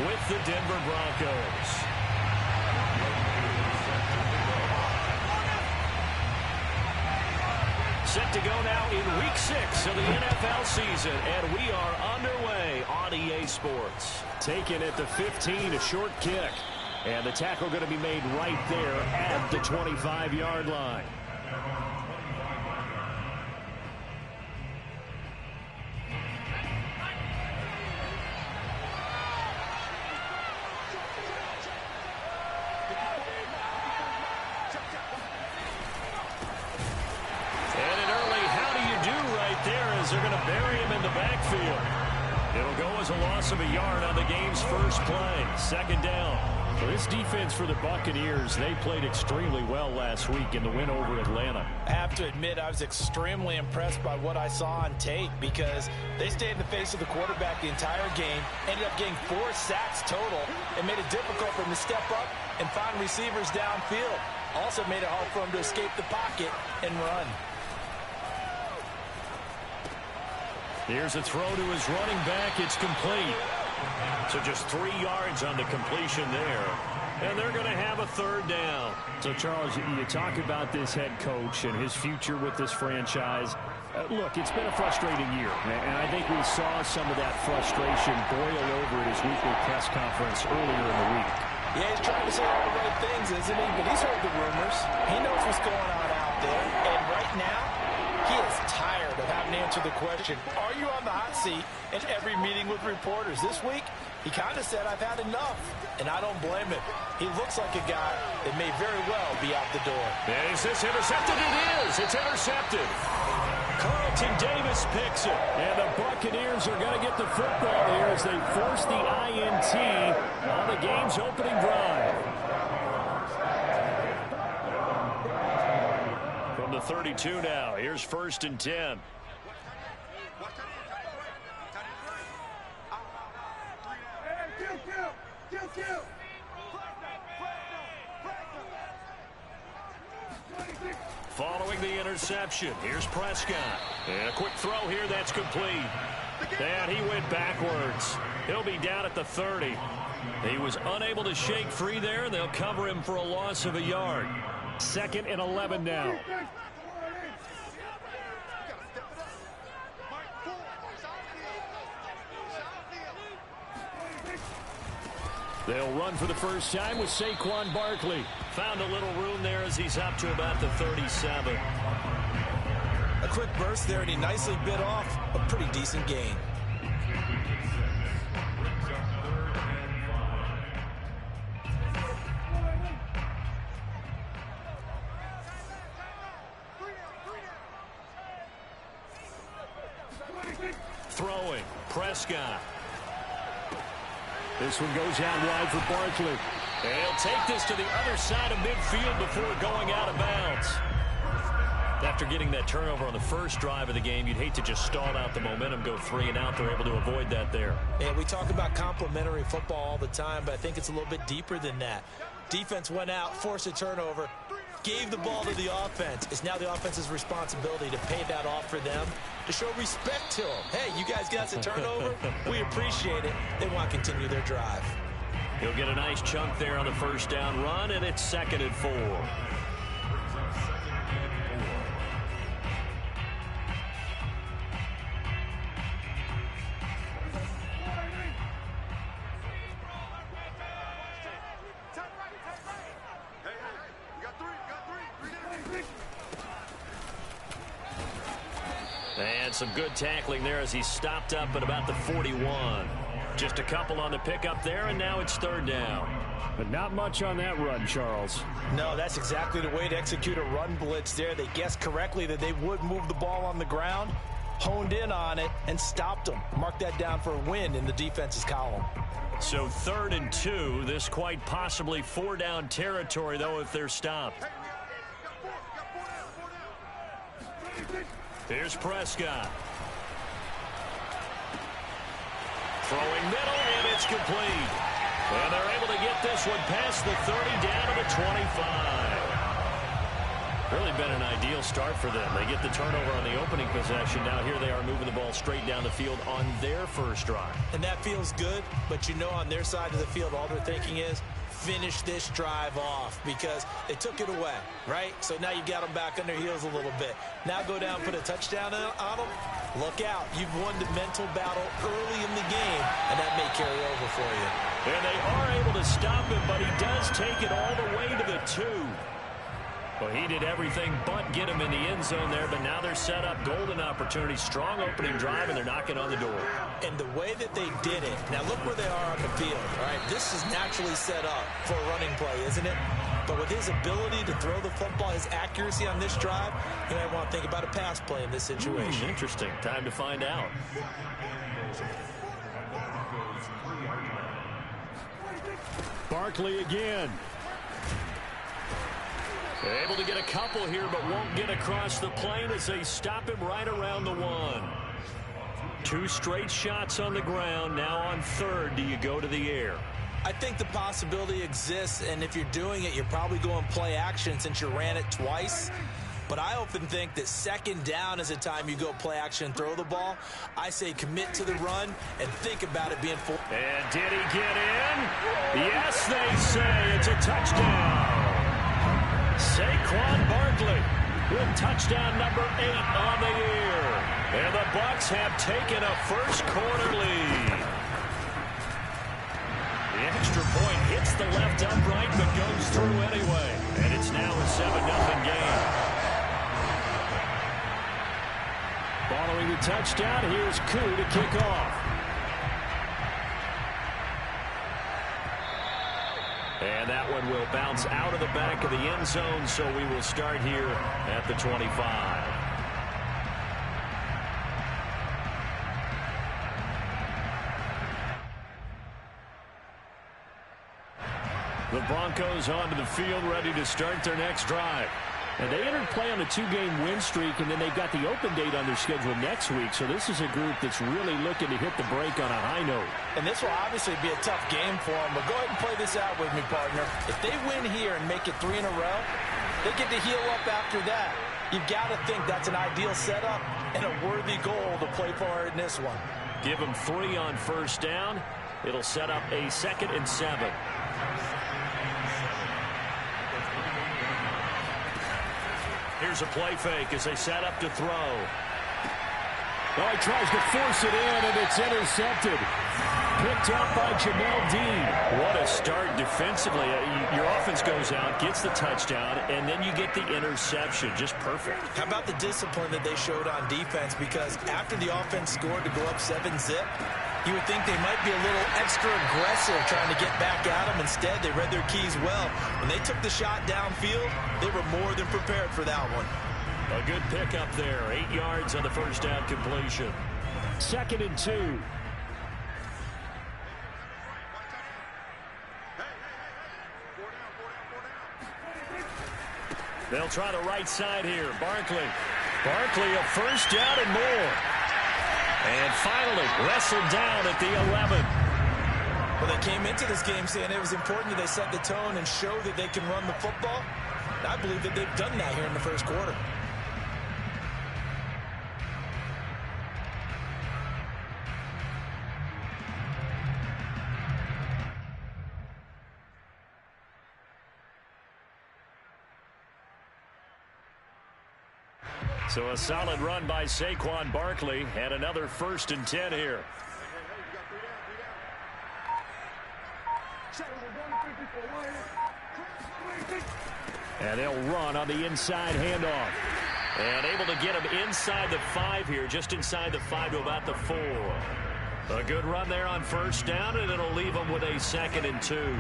with the Denver Broncos. Set to go now in Week 6 of the NFL season, and we are underway on EA Sports. Taken at the 15, a short kick. And the tackle going to be made right there at the 25-yard line. They're going to bury him in the backfield. It'll go as a loss of a yard on the game's first play. Second down. For this defense for the Buccaneers, they played extremely well last week in the win over Atlanta. I have to admit, I was extremely impressed by what I saw on tape because they stayed in the face of the quarterback the entire game, ended up getting 4 sacks total, and made it difficult for him to step up and find receivers downfield. Also made it hard for him to escape the pocket and run. Here's a throw to his running back. It's complete. So just 3 yards on the completion there. And they're going to have a third down. So, Charles, you talk about this head coach and his future with this franchise. Look, it's been a frustrating year. And I think we saw some of that frustration boil over at his weekly press conference earlier in the week. Yeah, he's trying to say all the right things, isn't he? But he's heard the rumors. He knows what's going on out there. And right now, he is tired of having to answer the question, are you on the hot seat in every meeting with reporters? This week, he kind of said, I've had enough, and I don't blame him. He looks like a guy that may very well be out the door. Is this intercepted? It is. It's intercepted. Carlton Davis picks it, and the Buccaneers are going to get the football here as they force the INT on the game's opening drive. From the 32 now, here's 1st and 10. Following the interception, here's Prescott. And a quick throw here that's complete. And he went backwards. He'll be down at the 30. He was unable to shake free there, and they'll cover him for a loss of a yard. 2nd and 11 now. They'll run for the first time with Saquon Barkley. Found a little room there as he's up to about the 37. A quick burst there, and he nicely bit off a pretty decent gain. Throwing, Prescott. This one goes out wide for Barkley. And he'll take this to the other side of midfield before going out of bounds. After getting that turnover on the first drive of the game, you'd hate to just stall out the momentum, go 3 and out. They're able to avoid that there. Yeah, we talk about complementary football all the time, but I think it's a little bit deeper than that. Defense went out, forced a turnover, gave the ball to the offense. It's now the offense's responsibility to pay that off for them, to show respect to them. Hey, you guys got the turnover. We appreciate it. They want to continue their drive. He'll get a nice chunk there on the first down run, and it's 2nd and 4. And some good tackling there as he stopped up at about the 41. Just a couple on the pickup there, and now it's 3rd down. But not much on that run, Charles. No, that's exactly the way to execute a run blitz there. They guessed correctly that they would move the ball on the ground, honed in on it, and stopped them. Mark that down for a win in the defense's column. So 3rd and 2, this quite possibly 4-down territory, though, if they're stopped. Here's Prescott. Throwing middle, and it's complete. And they're able to get this one past the 30 down to the 25. Really been an ideal start for them. They get the turnover on the opening possession. Now here they are moving the ball straight down the field on their first drive. And that feels good, but you know on their side of the field all they're thinking is finish this drive off because they took it away, right? So now you got them back on their heels a little bit. Now go down, put a touchdown on them. Look out. You've won the mental battle early in the game, and that may carry over for you. And they are able to stop him, but he does take it all the way to the 2. Well, he did everything but get him in the end zone there, but now they're set up. Golden opportunity, strong opening drive, and they're knocking on the door. And the way that they did it, now look where they are on the field, all right? This is naturally set up for a running play, isn't it? But with his ability to throw the football, his accuracy on this drive, you might want to think about a pass play in this situation. Interesting. Time to find out. Barkley again. Able to get a couple here, but won't get across the plane as they stop him right around the 1. 2 straight shots on the ground. Now on 3rd, do you go to the air? I think the possibility exists, and if you're doing it, you're probably going play action since you ran it twice. But I often think that 2nd down is a time you go play action and throw the ball. I say commit to the run and think about it being full. And did he get in? Yes, they say it's a touchdown. Saquon Barkley with touchdown number 8 on the year. And the Bucs have taken a first-quarter lead. The extra point hits the left upright but goes through anyway. And it's now a 7-0 game. Following the touchdown, here's Koo to kick off. And that one will bounce out of the back of the end zone, so we will start here at the 25. The Broncos onto the field, ready to start their next drive. And they entered play on a 2-game win streak, and then they've got the open date on their schedule next week. So this is a group that's really looking to hit the break on a high note. And this will obviously be a tough game for them, but go ahead and play this out with me, partner. If they win here and make it 3 in a row, they get to heal up after that. You've got to think that's an ideal setup and a worthy goal to play for in this one. Give them 3 on first down. It'll set up a 2nd and 7. Here's a play fake as they set up to throw. Oh, he tries to force it in, and it's intercepted. Picked up by Jamel Dean. What a start defensively. Your offense goes out, gets the touchdown, and then you get the interception. Just perfect. How about the discipline that they showed on defense? Because after the offense scored to go up 7-zip, you would think they might be a little extra aggressive trying to get back at them. Instead, they read their keys well. When they took the shot downfield, they were more than prepared for that one. A good pickup there. 8 yards on the first down completion. 2nd and 2. They'll try the right side here. Barkley, a first down and more. And finally wrestled down at the 11. Well, they came into this game saying it was important that they set the tone and show that they can run the football. I believe that they've done that here in the first quarter. So a solid run by Saquon Barkley and another 1st and 10 here. And they'll run on the inside handoff. And able to get him inside the 5 here, just inside the 5 to about the 4. A good run there on first down, and it'll leave them with a 2nd and 2.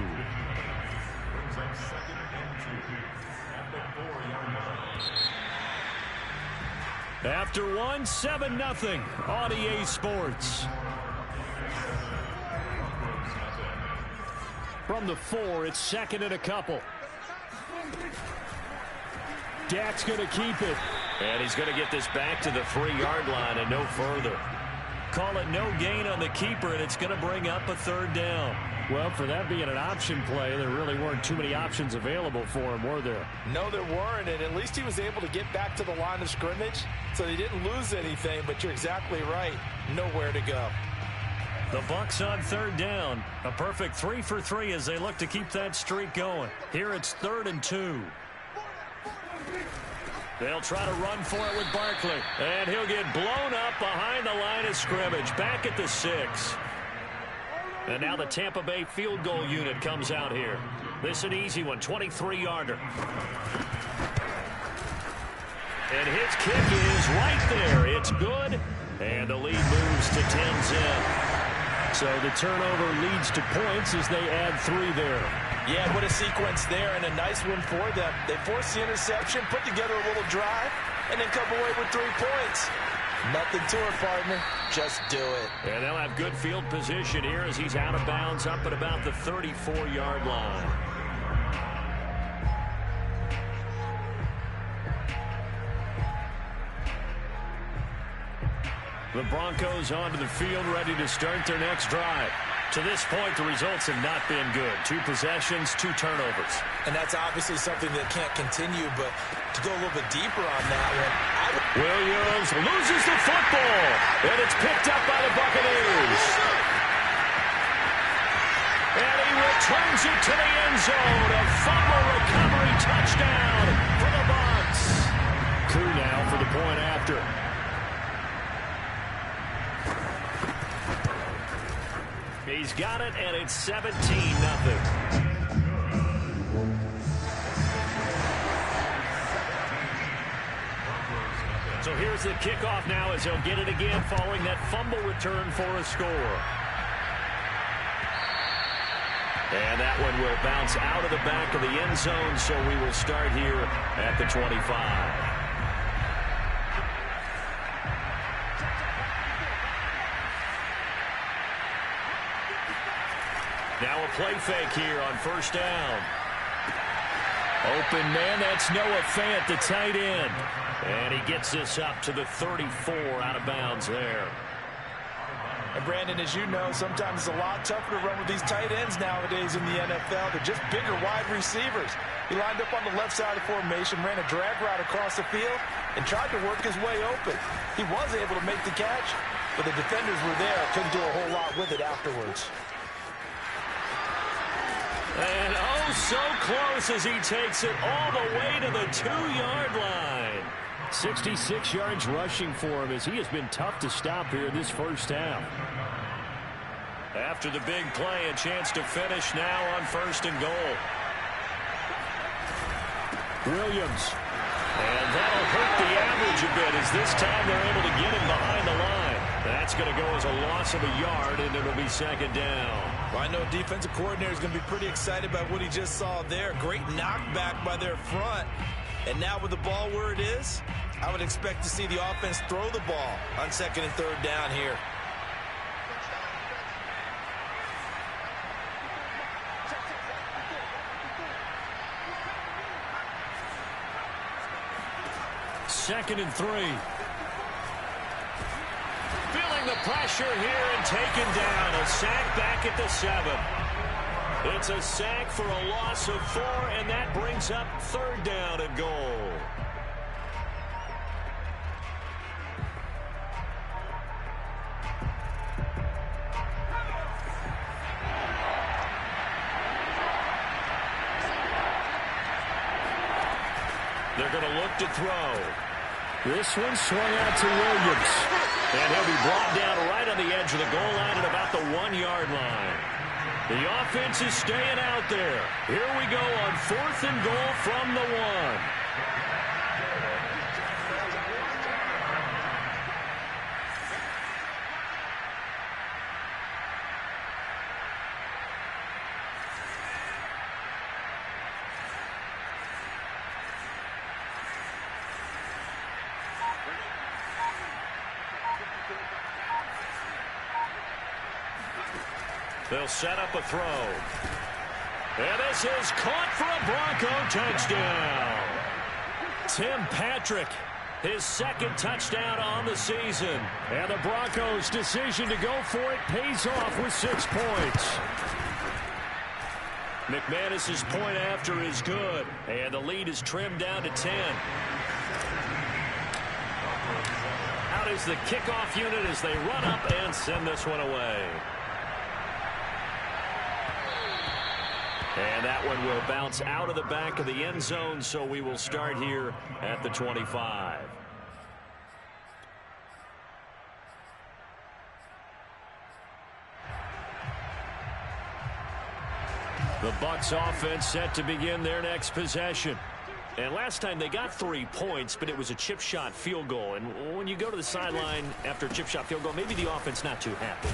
After 1, 7-0 on EA Sports. From the 4, it's 2nd and a couple. Dak's going to keep it. And he's going to get this back to the 3-yard line and no further. call it no gain on the keeper, and it's going to bring up a third down. Well, for that being an option play, there really weren't too many options available for him, were there? No, there weren't, and at least he was able to get back to the line of scrimmage, so he didn't lose anything, but you're exactly right. Nowhere to go. The Bucs on third down. A perfect 3 for 3 as they look to keep that streak going. Here it's 3rd and 2. They'll try to run for it with Barkley. And he'll get blown up behind the line of scrimmage. Back at the 6. And now the Tampa Bay field goal unit comes out here. This is an easy one, 23-yarder. And his kick is right there. It's good. And the lead moves to 10-10. So the turnover leads to points as they add 3 there. Yeah, what a sequence there, and a nice one for them. They force the interception, put together a little drive, and then come away with 3 points. Nothing to it, partner. Just do it. And they'll have good field position here as he's out of bounds up at about the 34-yard line. The Broncos onto the field, ready to start their next drive. To this point, the results have not been good. 2 possessions, 2 turnovers. And that's obviously something that can't continue, but to go a little bit deeper on that one, Williams loses the football, and it's picked up by the Buccaneers. And he returns it to the end zone. A fumble recovery touchdown for the Bucs. Coup now for the point after. He's got it, and it's 17-0. So here's the kickoff now as he'll get it again following that fumble return for a score. And that one will bounce out of the back of the end zone, so we will start here at the 25. Now a play fake here on first down. Open man, that's Noah Fant, the tight end. And he gets this up to the 34 out of bounds there. And Brandon, as you know, sometimes it's a lot tougher to run with these tight ends nowadays in the NFL. They're just bigger wide receivers. He lined up on the left side of the formation, ran a drag route across the field, and tried to work his way open. He was able to make the catch, but the defenders were there. Couldn't do a whole lot with it afterwards. And oh, so close as he takes it all the way to the 2-yard line. 66 yards rushing for him as he has been tough to stop here in this first half. After the big play, a chance to finish now on 1st and goal. Williams. And that'll hurt the average a bit as this time they're able to get him behind the line. That's going to go as a loss of a yard, and it'll be 2nd down. Well, I know defensive coordinator is going to be pretty excited by what he just saw there. Great knockback by their front. And now with the ball where it is, I would expect to see the offense throw the ball on 2nd and 3rd down here. Second and 3. Feeling the pressure here and taken down. A sack back at the 7. It's a sack for a loss of 4, and that brings up 3rd down and goal. They're going to look to throw. This one swung out to Williams. And he'll be brought down right on the edge of the goal line at about the 1-yard line. The offense is staying out there. Here we go on 4th and goal from the 1. They'll set up a throw. And this is caught for a Bronco touchdown. Tim Patrick His second touchdown on the season. And the Broncos' decision to go for it pays off with 6 points. McManus's point after is good. And the lead is trimmed down to 10. Out is the kickoff unit as they run up and send this one away. And that one will bounce out of the back of the end zone, so we will start here at the 25. The Bucs offense set to begin their next possession. And last time they got 3 points, but it was a chip shot field goal. And when you go to the sideline after a chip shot field goal, maybe the offense not too happy.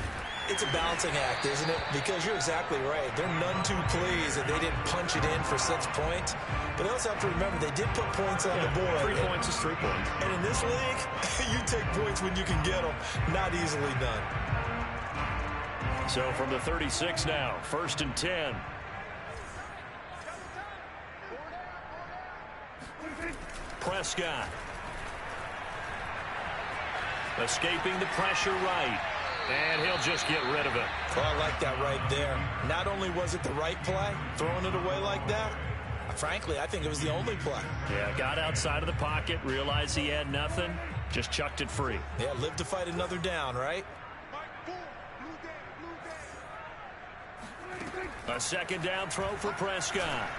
It's a balancing act, isn't it? Because you're exactly right. They're none too pleased that they didn't punch it in for 6 points. But they also have to remember they did put points on the board. 3 points is 3 points. And in this league, you take points when you can get them. Not easily done. So from the 36 now, 1st and 10. Prescott. Escaping the pressure right. And he'll just get rid of it. Well, I like that right there. Not only was it the right play, throwing it away like that, frankly, I think it was the only play. Yeah, got outside of the pocket, realized he had nothing, just chucked it free. Yeah, live to fight another down, right? A second down throw for Prescott.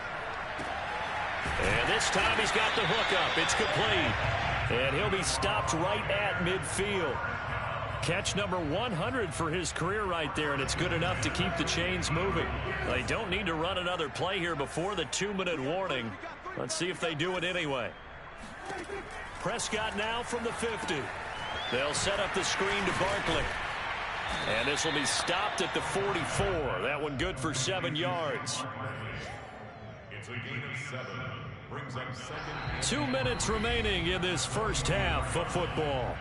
And this time he's got the hook up. It's complete. And he'll be stopped right at midfield. Catch number 100 for his career right there, and it's good enough to keep the chains moving. They don't need to run another play here before the 2-minute warning. Let's see if they do it anyway. Prescott now from the 50. They'll set up the screen to Barkley. And this will be stopped at the 44. That one good for 7 yards. It's a gain of 7. Brings up second. 2 minutes remaining in this first half of football.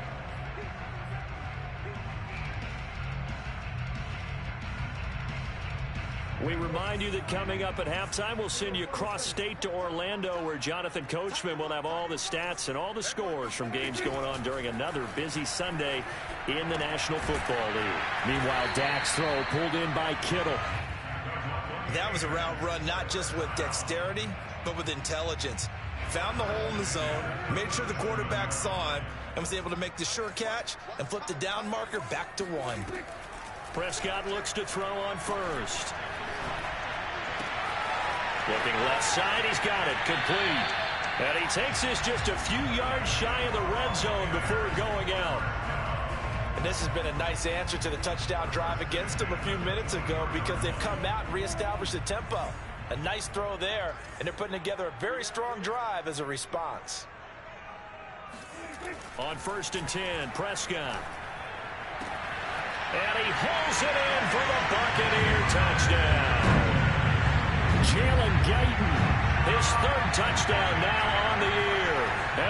We remind you that coming up at halftime, we'll send you cross-state to Orlando, where Jonathan Coachman will have all the stats and all the scores from games going on during another busy Sunday in the National Football League. Meanwhile, Dak's throw pulled in by Kittle. That was a route run not just with dexterity, but with intelligence. Found the hole in the zone, made sure the quarterback saw him, and was able to make the sure catch and flip the down marker back to 1. Prescott looks to throw on first. Looking left side, he's got it, complete. And he takes this just a few yards shy of the red zone before going out. And this has been a nice answer to the touchdown drive against them a few minutes ago, because they've come out and reestablished the tempo. A nice throw there, and they're putting together a very strong drive as a response. On 1st and 10, Prescott. And he hauls it in for the Buccaneer touchdown. Jalen Guyton, his 3rd touchdown now on the year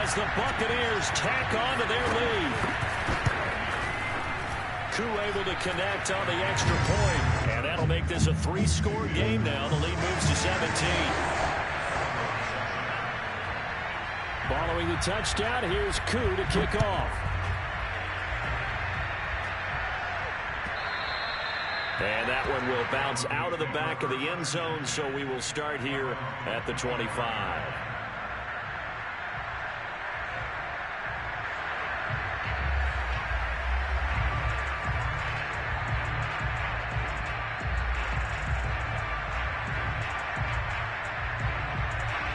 as the Buccaneers tack on to their lead. Koo able to connect on the extra point, and that'll make this a 3-score game now. The lead moves to 17. Following the touchdown, here's Koo to kick off. And that one will bounce out of the back of the end zone, so we will start here at the 25.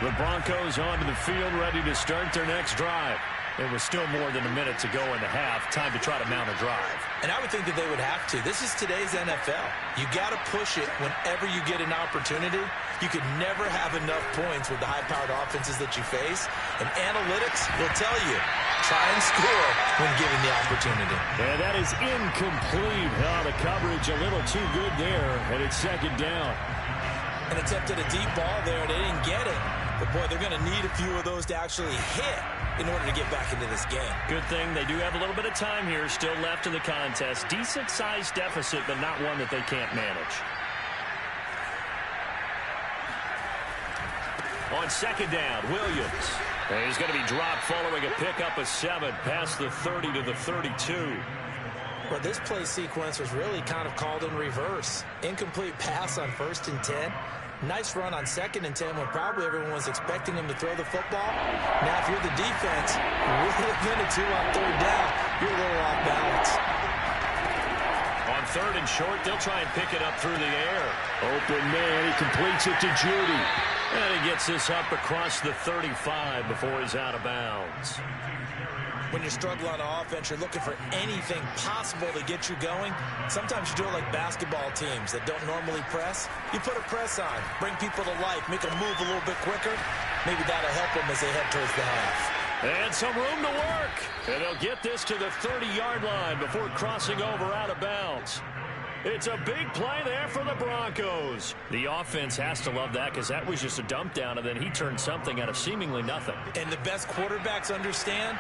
The Broncos onto the field, ready to start their next drive. There was still more than a minute to go in the half. Time to try to mount a drive. And I would think that they would have to. This is today's NFL. You got to push it whenever you get an opportunity. You could never have enough points with the high-powered offenses that you face. And analytics will tell you, try and score when given the opportunity. And that is incomplete. Oh, the coverage a little too good there, and it's 2nd down. And attempted a deep ball there, and they didn't get it. But, boy, they're going to need a few of those to actually hit in order to get back into this game. Good thing they do have a little bit of time here still left in the contest. Decent-sized deficit, but not one that they can't manage. On second down, Williams. And he's going to be dropped following a pickup of 7 past the 30 to the 32. Well, this play sequence was really kind of called in reverse. Incomplete pass on 1st and 10. Nice run on 2nd and 10 when probably everyone was expecting him to throw the football. Now, if you're the defense, within a 2 on 3rd down, you're a little off balance. On 3rd and short, they'll try and pick it up through the air. Open man, he completes it to Judy. And he gets this up across the 35 before he's out of bounds. When you're struggling on offense, you're looking for anything possible to get you going. Sometimes you do it like basketball teams that don't normally press. You put a press on, bring people to life, make them move a little bit quicker. Maybe that'll help them as they head towards the half. And some room to work. And they'll get this to the 30-yard line before crossing over out of bounds. It's a big play there for the Broncos. The offense has to love that because that was just a dump down, and then he turned something out of seemingly nothing. And the best quarterbacks understand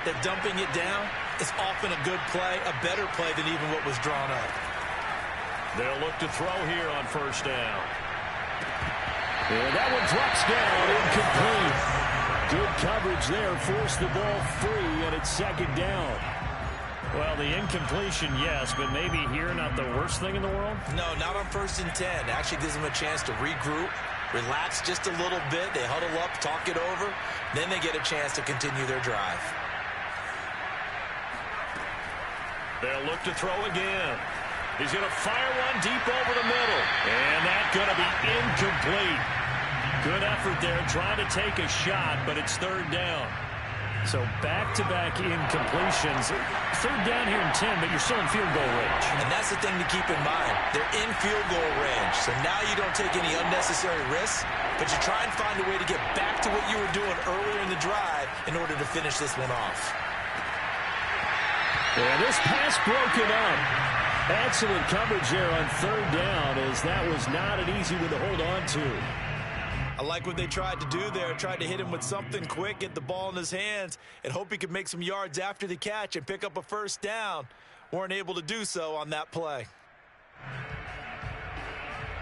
that dumping it down is often a good play, a better play than even what was drawn up. They'll look to throw here on 1st down. And that one drops down, incomplete. Good coverage there, forced the ball free, and it's 2nd down. Well, the incompletion, yes, but maybe here not the worst thing in the world? No, not on 1st and 10. Actually gives them a chance to regroup, relax just a little bit. They huddle up, talk it over. Then they get a chance to continue their drive. They'll look to throw again. He's going to fire one deep over the middle. And that's going to be incomplete. Good effort there trying to take a shot, but it's 3rd down. So back-to-back incompletions. 3rd down here in 10, but you're still in field goal range. And that's the thing to keep in mind. They're in field goal range. So now you don't take any unnecessary risks, but you try and find a way to get back to what you were doing earlier in the drive in order to finish this one off. And this pass broken up. Excellent coverage there on 3rd down, as that was not an easy one to hold on to. I like what they tried to do there. Tried to hit him with something quick, get the ball in his hands, and hope he could make some yards after the catch and pick up a 1st down. Weren't able to do so on that play.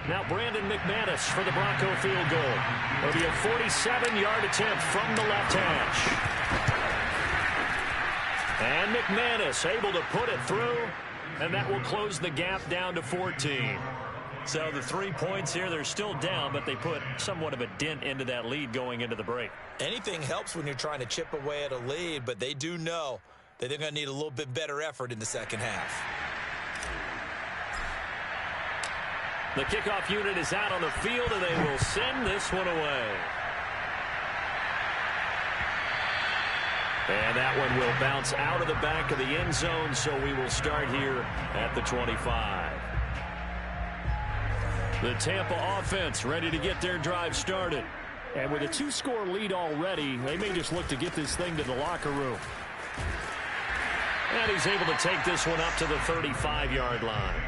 Now Brandon McManus for the Bronco field goal. It'll be a 47-yard attempt from the left hash. And McManus able to put it through, and that will close the gap down to 14. So the 3 points here, they're still down, but they put somewhat of a dent into that lead going into the break. Anything helps when you're trying to chip away at a lead, but they do know that they're going to need a little bit better effort in the 2nd half. The kickoff unit is out on the field, and they will send this one away. And that one will bounce out of the back of the end zone, so we will start here at the 25. The Tampa offense ready to get their drive started. And with a 2-score lead already, they may just look to get this thing to the locker room. And he's able to take this one up to the 35-yard line.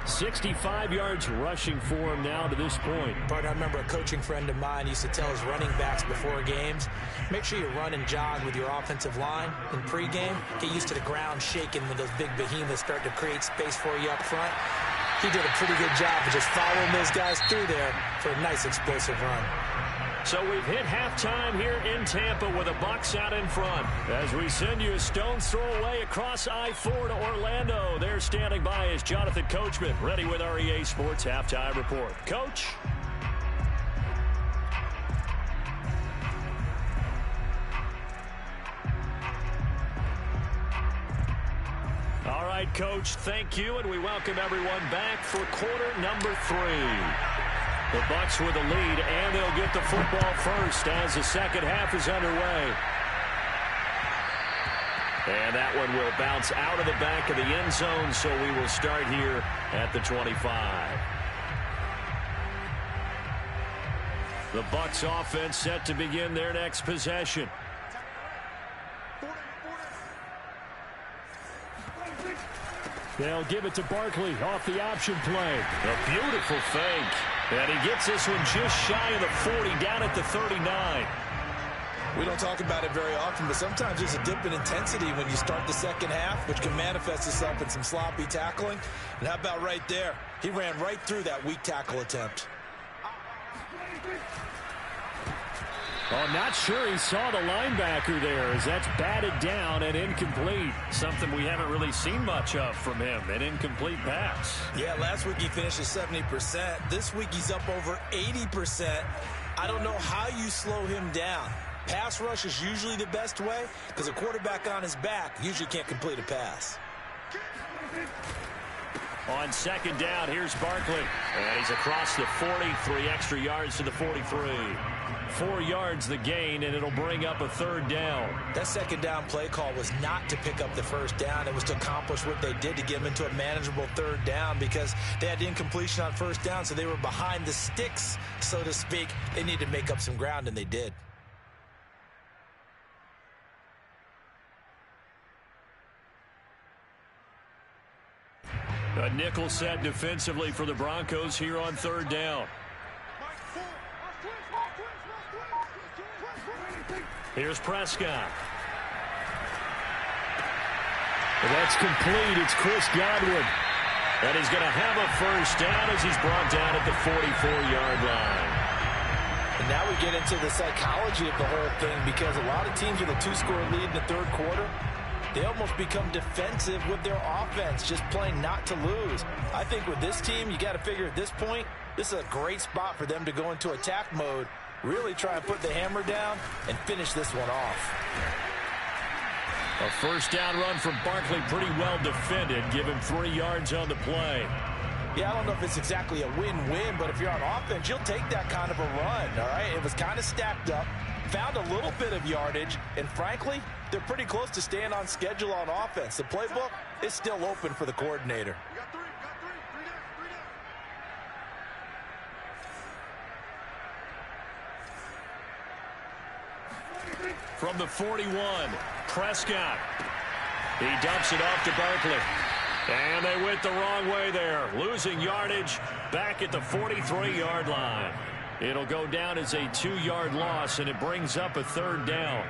65 yards rushing for him now to this point. But I remember a coaching friend of mine used to tell his running backs before games, make sure you run and jog with your offensive line in pregame. Get used to the ground shaking when those big behemoths start to create space for you up front. He did a pretty good job of just following those guys through there for a nice explosive run. So we've hit halftime here in Tampa with the Bucs out in front. As we send you a stone's throw away across I-4 to Orlando. There standing by is Jonathan Coachman, ready with our EA Sports Halftime Report. Coach? All right, Coach, thank you, and we welcome everyone back for quarter number 3. The Bucs with a lead, and they'll get the football first as the 2nd half is underway. And that one will bounce out of the back of the end zone, so we will start here at the 25. The Bucs offense set to begin their next possession. They'll give it to Barkley off the option play. A beautiful fake. And he gets this one just shy of the 40, down at the 39. We don't talk about it very often, but sometimes there's a dip in intensity when you start the 2nd half, which can manifest itself in some sloppy tackling. And how about right there? He ran right through that weak tackle attempt. Oh, not sure he saw the linebacker there as that's batted down and incomplete. Something we haven't really seen much of from him, an incomplete pass. Yeah, last week he finished at 70%. This week he's up over 80%. I don't know how you slow him down. Pass rush is usually the best way because a quarterback on his back usually can't complete a pass. On second down, here's Barkley. And he's across the 40, 3 extra yards to the 43. 4 yards the gain, and it'll bring up a third down. That second down play call was not to pick up the first down. It was to accomplish what they did to get them into a manageable third down because they had incompletion on first down, so they were behind the sticks, so to speak. They needed to make up some ground, and they did. A nickel set defensively for the Broncos here on third down. Here's Prescott. That's complete. It's Chris Godwin. And he's going to have a first down as he's brought down at the 44-yard line. And now we get into the psychology of the whole thing because a lot of teams with a 2-score lead in the third quarter, they almost become defensive with their offense, just playing not to lose. I think with this team, you got to figure at this point, this is a great spot for them to go into attack mode, really try and put the hammer down and finish this one off. A first down run from Barkley, pretty well defended. Give him 3 yards on the play. Yeah, I don't know if it's exactly a win-win, but if you're on offense, you'll take that kind of a run, all right? It was kind of stacked up, found a little bit of yardage, and frankly, they're pretty close to staying on schedule on offense. The playbook is still open for the coordinator. From the 41, Prescott. He dumps it off to Barkley. And they went the wrong way there. Losing yardage back at the 43-yard line. It'll go down as a 2-yard loss, and it brings up a third down.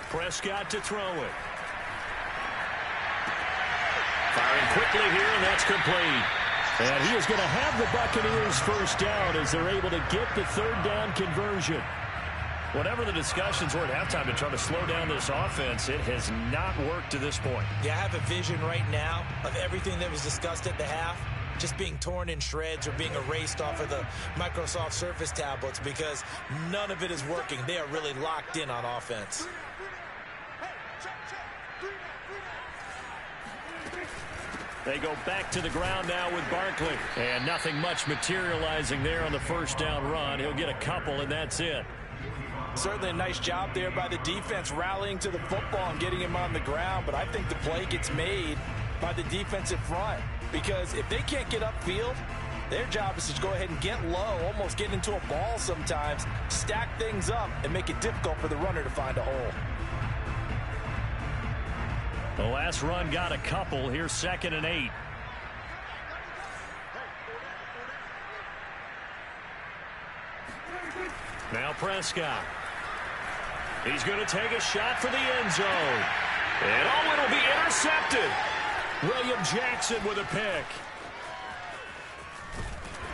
Prescott to throw it. Firing quickly here, and that's complete. And he is going to have the Buccaneers first down as they're able to get the third down conversion. Whatever the discussions were at halftime to try to slow down this offense, it has not worked to this point. Yeah, I have a vision right now of everything that was discussed at the half just being torn in shreds or being erased off of the Microsoft Surface tablets because none of it is working. They are really locked in on offense. They go back to the ground now with Barkley. And nothing much materializing there on the first down run. He'll get a couple, and that's it. Certainly a nice job there by the defense rallying to the football and getting him on the ground. But I think the play gets made by the defensive front. Because if they can't get upfield, their job is to go ahead and get low, almost get into a ball sometimes, stack things up, and make it difficult for the runner to find a hole. The last run got a couple. Here's 2nd and 8. Now Prescott. He's going to take a shot for the end zone. And oh, it'll be intercepted. William Jackson with a pick.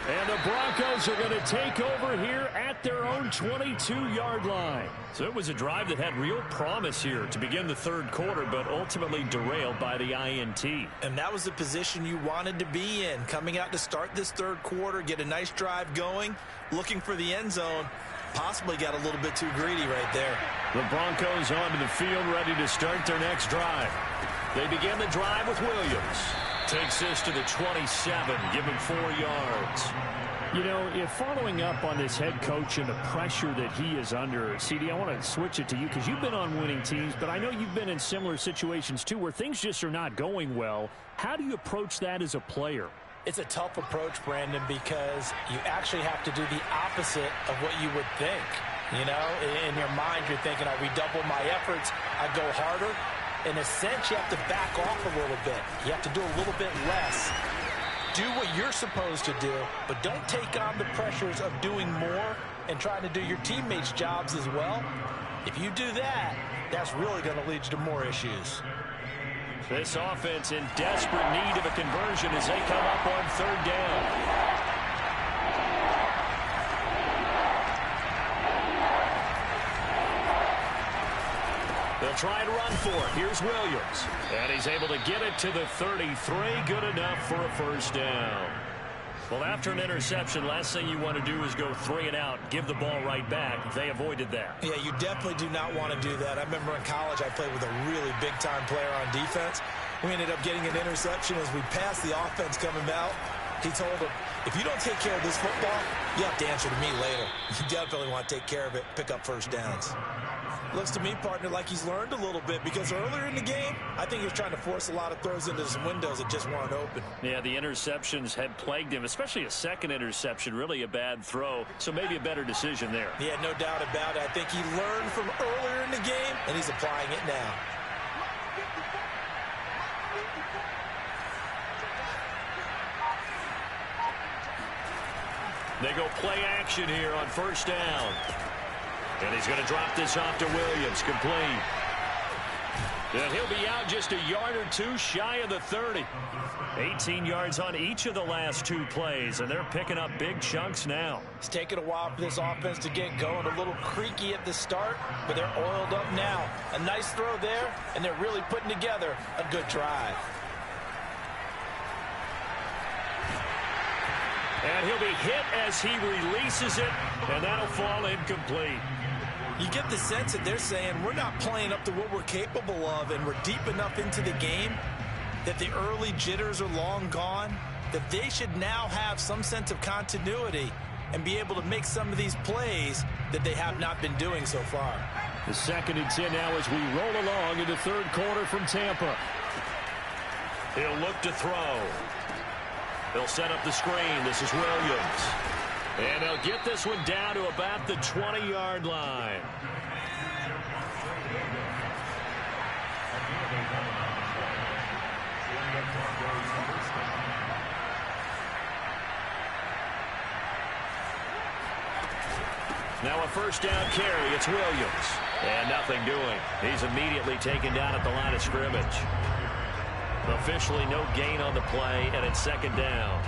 And the Broncos are going to take over here at their own 22-yard line. So it was a drive that had real promise here to begin the third quarter, but ultimately derailed by the INT. And that was the position you wanted to be in, coming out to start this third quarter, get a nice drive going, looking for the end zone. Possibly got a little bit too greedy right there. The Broncos onto the field, ready to start their next drive. They begin the drive with Williams. Takes this to the 27, give him 4 yards. You know, if following up on this head coach and the pressure that he is under, CD, I want to switch it to you because you've been on winning teams, but I know you've been in similar situations too where things just are not going well. How do you approach that as a player? It's a tough approach, Brandon, because you actually have to do the opposite of what you would think. You know, in your mind, you're thinking, I redouble my efforts, I go harder. In a sense, you have to back off a little bit. You have to do a little bit less. Do what you're supposed to do, but don't take on the pressures of doing more and trying to do your teammates' jobs as well. If you do that, that's really going to lead you to more issues. This offense in desperate need of a conversion as they come up on third down. They'll try and run for it. Here's Williams. And he's able to get it to the 33. Good enough for a first down. Well, after an interception, last thing you want to do is go 3 and out, give the ball right back. They avoided that. Yeah, you definitely do not want to do that. I remember in college I played with a really big-time player on defense. We ended up getting an interception as we passed the offense coming out. He told him, if you don't take care of this football, you have to answer to me later. You definitely want to take care of it, pick up first downs. Looks to me, partner, like he's learned a little bit because earlier in the game, I think he was trying to force a lot of throws into some windows that just weren't open. Yeah, the interceptions had plagued him, especially a second interception, really a bad throw. So maybe a better decision there. Yeah, no doubt about it. I think he learned from earlier in the game, and he's applying it now. They go play action here on first down. And he's going to drop this off to Williams, complete. And he'll be out just a yard or two shy of the 30. 18 yards on each of the last 2 plays, and they're picking up big chunks now. It's taken a while for this offense to get going. A little creaky at the start, but they're oiled up now. A nice throw there, and they're really putting together a good drive. And he'll be hit as he releases it, and that'll fall incomplete. You get the sense that they're saying we're not playing up to what we're capable of, and we're deep enough into the game that the early jitters are long gone, that they should now have some sense of continuity and be able to make some of these plays that they have not been doing so far. The 2nd and 10 now as we roll along in the 3rd quarter from Tampa. He'll look to throw. He'll set up the screen. This is Williams. And they'll get this one down to about the 20-yard line. Now a first down carry. It's Williams. And nothing doing. He's immediately taken down at the line of scrimmage. Officially no gain on the play, and it's 2nd down.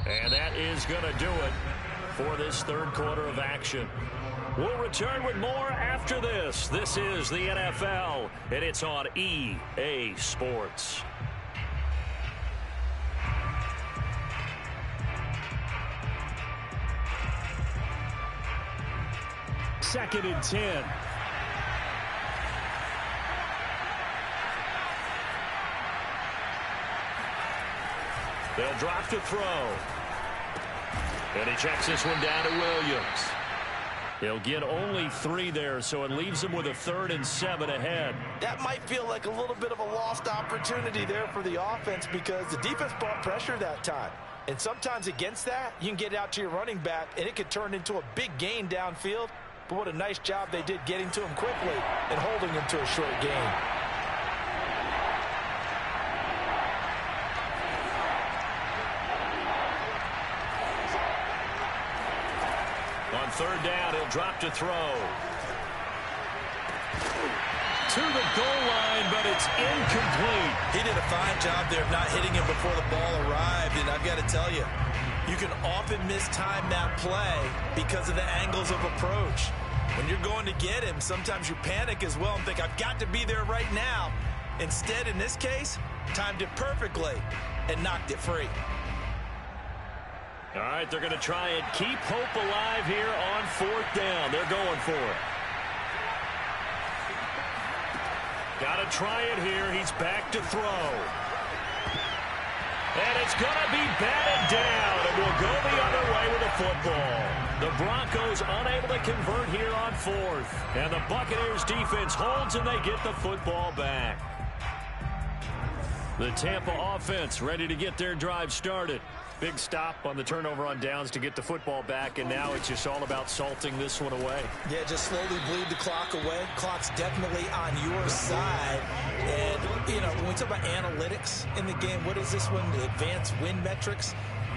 And that is going to do it for this 3rd quarter of action. We'll return with more after this. This is the NFL, and it's on EA Sports. Second and 10. They'll drop to throw. And he checks this one down to Williams. He'll get only 3 there, so it leaves him with a 3rd and 7 ahead. That might feel like a little bit of a lost opportunity there for the offense because the defense brought pressure that time. And sometimes against that, you can get out to your running back, and it could turn into a big gain downfield. But what a nice job they did getting to him quickly and holding him to a short gain. On 3rd down, he'll drop to throw. To the goal line, but it's incomplete. He did a fine job there of not hitting him before the ball arrived, and I've got to tell you, you can often mistime that play because of the angles of approach. When you're going to get him, sometimes you panic as well and think, I've got to be there right now. Instead, in this case, timed it perfectly and knocked it free. All right, they're going to try and keep hope alive here on 4th down. They're going for it. Got to try it here. He's back to throw. And it's going to be batted down, and we'll go the other way with the football. The Broncos unable to convert here on 4th. And the Buccaneers defense holds, and they get the football back. The Tampa offense ready to get their drive started. Big stop on the turnover on downs to get the football back, and now it's just all about salting this one away. Yeah, just slowly bleed the clock away. Clock's definitely on your side. And, you know, when we talk about analytics in the game, what is this one? The advanced win metrics?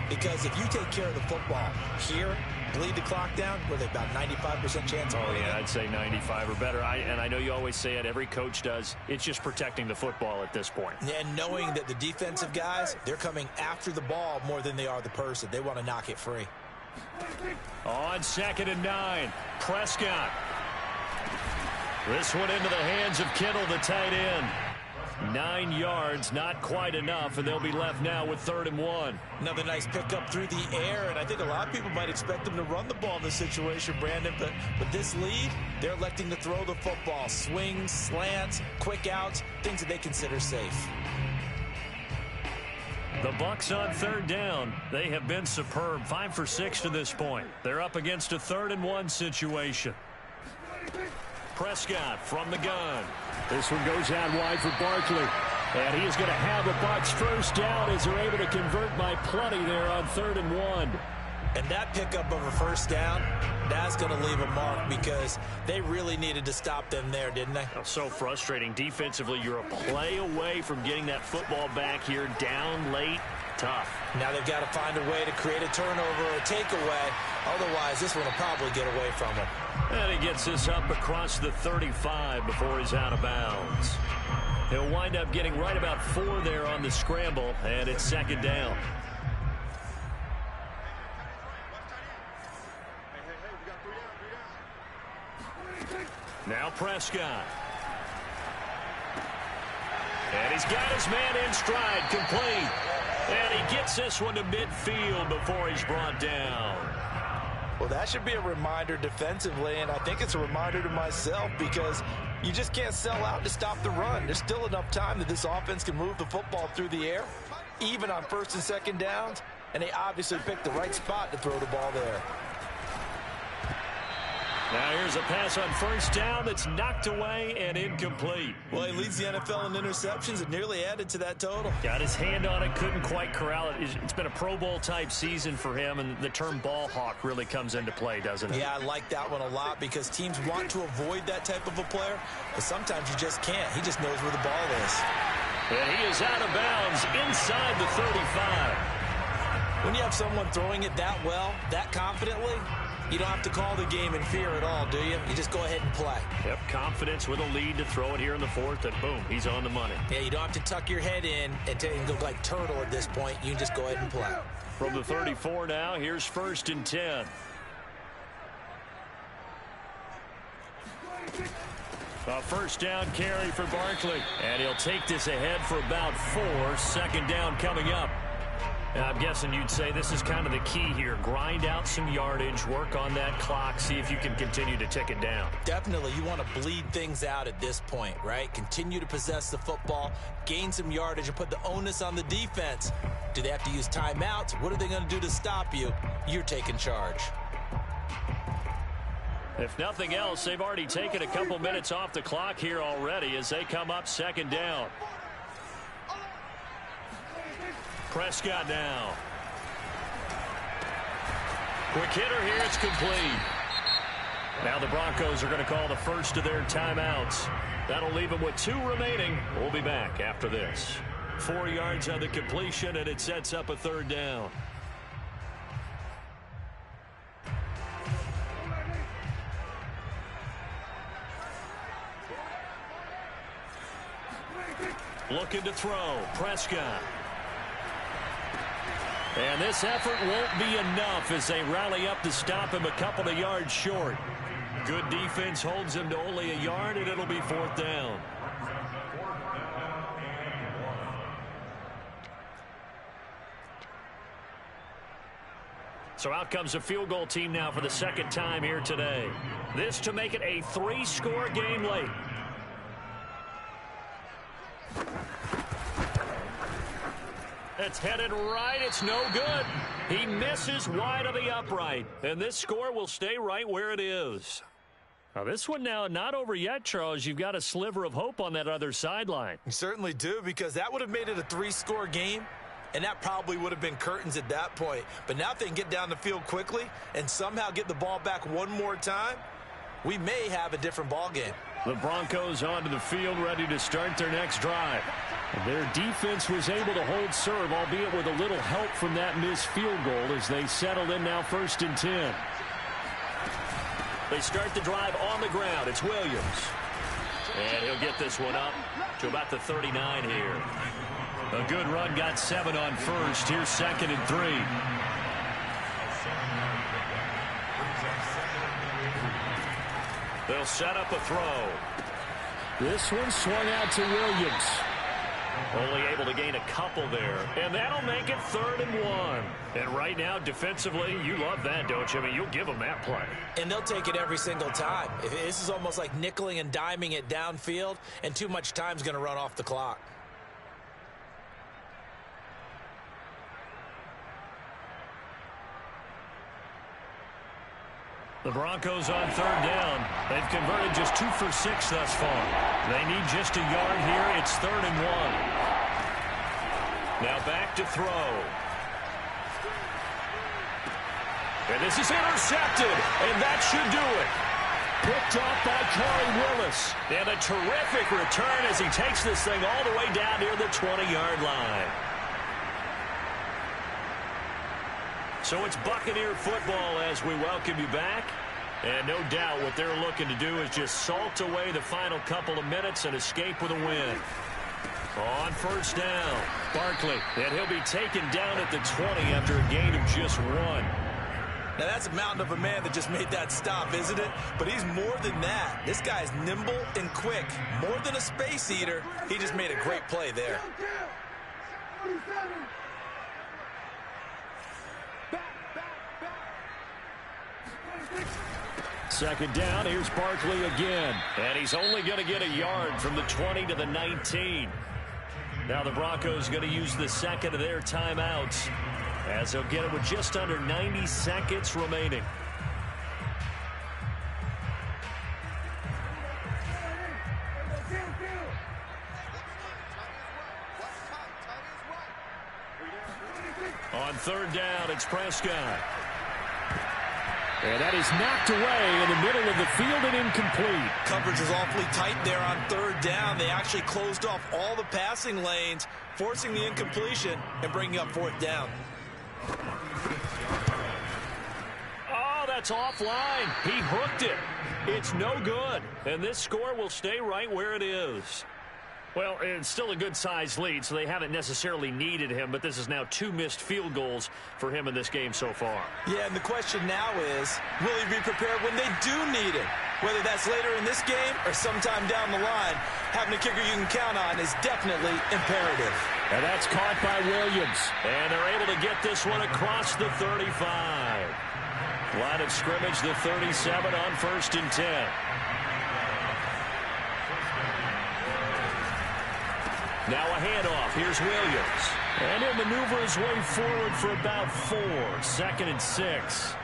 Because if you take care of the football here bleed the clock down? Were they about 95% chance of winning? Yeah, I'd say 95 or better. And I know you always say it, every coach does. It's just protecting the football at this point. And knowing that the defensive guys, they're coming after the ball more than they are the person. They want to knock it free. On 2nd and 9, Prescott. This one into the hands of Kittle, the tight end. 9 yards, not quite enough, and they'll be left now with 3rd and 1. Another nice pickup through the air, and I think a lot of people might expect them to run the ball in this situation, Brandon, but with this lead, they're electing to throw the football. Swings, slants, quick outs, things that they consider safe. The Bucs on 3rd down. They have been superb, 5 for 6 to this point. They're up against a 3rd and 1 situation. Prescott from the gun. This one goes out wide for Barkley. And he is going to have a Bucs first down as they're able to convert by plenty there on 3rd and 1. And that pickup of a first down, that's going to leave a mark because they really needed to stop them there, didn't they? Oh, so frustrating. Defensively, you're a play away from getting that football back here, down late. Tough. Now they've got to find a way to create a turnover or a takeaway. Otherwise, this one will probably get away from them. And he gets this up across the 35 before he's out of bounds. He'll wind up getting right about 4 there on the scramble, and it's 2nd down. Now Prescott. And he's got his man in stride, complete. And he gets this one to midfield before he's brought down. Well, that should be a reminder defensively, and I think it's a reminder to myself because you just can't sell out to stop the run. There's still enough time that this offense can move the football through the air, even on 1st and 2nd downs, and they obviously picked the right spot to throw the ball there. Now here's a pass on 1st down that's knocked away and incomplete. Well, he leads the NFL in interceptions and nearly added to that total. Got his hand on it, couldn't quite corral it. It's been a Pro Bowl type season for him, and the term ball hawk really comes into play, doesn't it? Yeah, I like that one a lot because teams want to avoid that type of a player, but sometimes you just can't. He just knows where the ball is. And he is out of bounds inside the 35. When you have someone throwing it that well, that confidently, you don't have to call the game in fear at all, do you? You just go ahead and play. Yep, confidence with a lead to throw it here in the 4th, and boom, he's on the money. Yeah, you don't have to tuck your head in and go like turtle at this point. You can just go ahead and play. From the 34 now, here's 1st and 10. A 1st down carry for Barkley. And he'll take this ahead for about 4. 2nd down coming up. And I'm guessing you'd say this is kind of the key here. Grind out some yardage, work on that clock, see if you can continue to tick it down. Definitely, you want to bleed things out at this point, right? Continue to possess the football, gain some yardage, and put the onus on the defense. Do they have to use timeouts? What are they going to do to stop you? You're taking charge. If nothing else, they've already taken a couple minutes off the clock here already as they come up 2nd down. Prescott now. Quick hitter here, it's complete. Now the Broncos are going to call the first of their timeouts. That'll leave them with 2 remaining. We'll be back after this. 4 yards on the completion, and it sets up a 3rd down. Looking to throw, Prescott. And this effort won't be enough as they rally up to stop him a couple of yards short. Good defense holds him to only a yard, and it'll be 4th down. So out comes a field goal team now for the 2nd time here today. This to make it a 3-score game late. It's headed right. It's no good. He misses wide of the upright. And this score will stay right where it is. Now this one now not over yet, Charles. You've got a sliver of hope on that other sideline. You certainly do, because that would have made it a 3-score game. And that probably would have been curtains at that point. But now if they can get down the field quickly and somehow get the ball back one more time, we may have a different ball game. The Broncos onto the field, ready to start their next drive. Their defense was able to hold serve, albeit with a little help from that missed field goal as they settled in now 1st and 10. They start the drive on the ground. It's Williams. And he'll get this one up to about the 39 here. A good run, got 7 on first. Here's 2nd and 3. They'll set up a throw. This one swung out to Williams. Only able to gain a couple there. And that'll make it 3rd and 1. And right now, defensively, you love that, don't you? I mean, you'll give them that play. And they'll take it every single time. This is almost like nickeling and diming it downfield, and too much time's going to run off the clock. The Broncos on 3rd down. They've converted just 2 for 6 thus far. They need just a yard here. It's 3rd and 1. Now back to throw. And this is intercepted, and that should do it. Picked off by Corey Willis. And a terrific return as he takes this thing all the way down near the 20-yard line. So it's Buccaneer football as we welcome you back. And no doubt what they're looking to do is just salt away the final couple of minutes and escape with a win. On 1st down, Barkley. And he'll be taken down at the 20 after a gain of just 1. Now, that's a mountain of a man that just made that stop, isn't it? But he's more than that. This guy's nimble and quick. More than a space eater. He just made a great play there. Second down, here's Barkley again. And he's only going to get a yard from the 20 to the 19. Now the Broncos going to use the 2nd of their timeouts as they'll get it with just under 90 seconds remaining. On 3rd down, it's Prescott. And that is knocked away in the middle of the field and incomplete. Coverage is awfully tight there on 3rd down. They actually closed off all the passing lanes, forcing the incompletion and bringing up 4th down. Oh, that's offline. He hooked it. It's no good. And this score will stay right where it is. Well, it's still a good-sized lead, so they haven't necessarily needed him, but this is now 2 missed field goals for him in this game so far. Yeah, and the question now is, will he be prepared when they do need him? Whether that's later in this game or sometime down the line, having a kicker you can count on is definitely imperative. And that's caught by Williams. And they're able to get this one across the 35. Line of scrimmage, the 37 on 1st and 10. Now a handoff. Here's Williams. And he'll maneuver his way forward for about 4. 2nd and 6.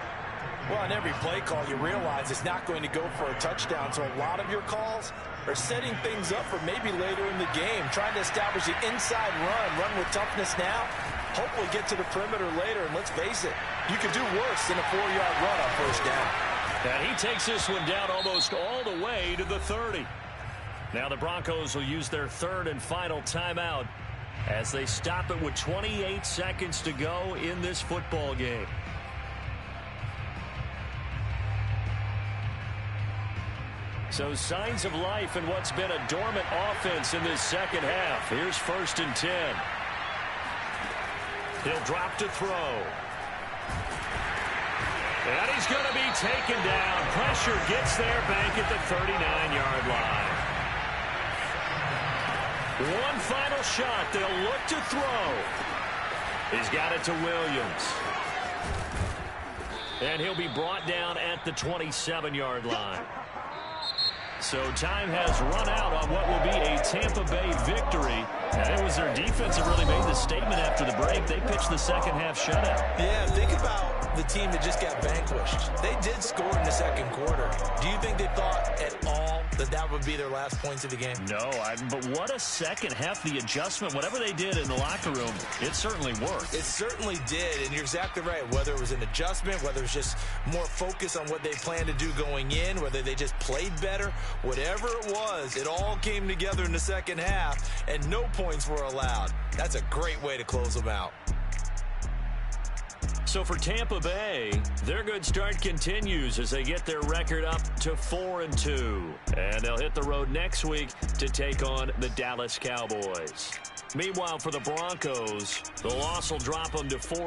Well, on every play call, you realize it's not going to go for a touchdown. So a lot of your calls are setting things up for maybe later in the game, trying to establish the inside run with toughness now, hopefully get to the perimeter later. And let's face it, you could do worse than a 4-yard run on 1st down. And he takes this one down almost all the way to the 30. Now the Broncos will use their 3rd and final timeout as they stop it with 28 seconds to go in this football game. So signs of life in what's been a dormant offense in this 2nd half. Here's 1st and 10. He'll drop to throw. And he's going to be taken down. Pressure gets there back at the 39-yard line. One final shot. They'll look to throw. He's got it to Williams. And he'll be brought down at the 27-yard line. So time has run out on what will be a Tampa Bay victory. And it was their defense that really made the statement after the break. They pitched the 2nd half shutout. Yeah, think about the team that just got vanquished. They did score in the 2nd quarter. Do you think they thought at all that that would be their last points of the game? No, but what a 2nd half. The adjustment, whatever they did in the locker room, it certainly worked. It certainly did, and you're exactly right. Whether it was an adjustment, whether it was just more focus on what they planned to do going in, whether they just played better, whatever it was, it all came together in the 2nd half, and no points were allowed. That's a great way to close them out. So for Tampa Bay, their good start continues as they get their record up to 4-2. And they'll hit the road next week to take on the Dallas Cowboys. Meanwhile, for the Broncos, the loss will drop them to 4.